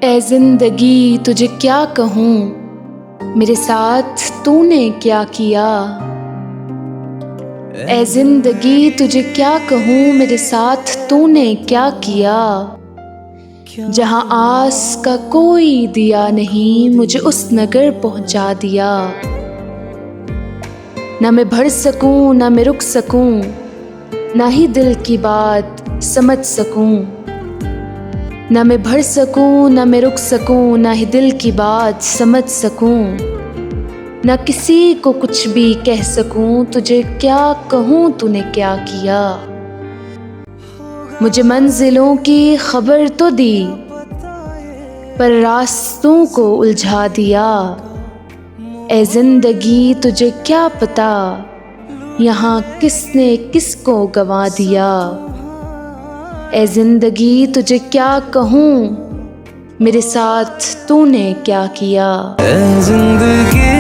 ए जिंदगी तुझे क्या कहूँ, मेरे साथ तूने क्या किया। ए जिंदगी तुझे क्या कहूँ, मेरे साथ तूने क्या किया। जहाँ आस का कोई दिया नहीं, मुझे उस नगर पहुँचा दिया। ना मैं बढ़ सकूँ ना मैं रुक सकूँ, ना ही दिल की बात समझ सकूँ। ना मैं बढ़ सकूँ ना मैं रुक सकूँ, ना ही दिल की बात समझ सकूँ। ना किसी को कुछ भी कह सकूँ, तुझे क्या कहूँ तूने क्या किया। मुझे मंजिलों की खबर तो दी, पर रास्तों को उलझा दिया। ए जिंदगी तुझे क्या पता, यहाँ किसने किसको गंवा दिया। ए जिंदगी तुझे क्या कहूँ, मेरे साथ तूने क्या किया। ए जिंदगी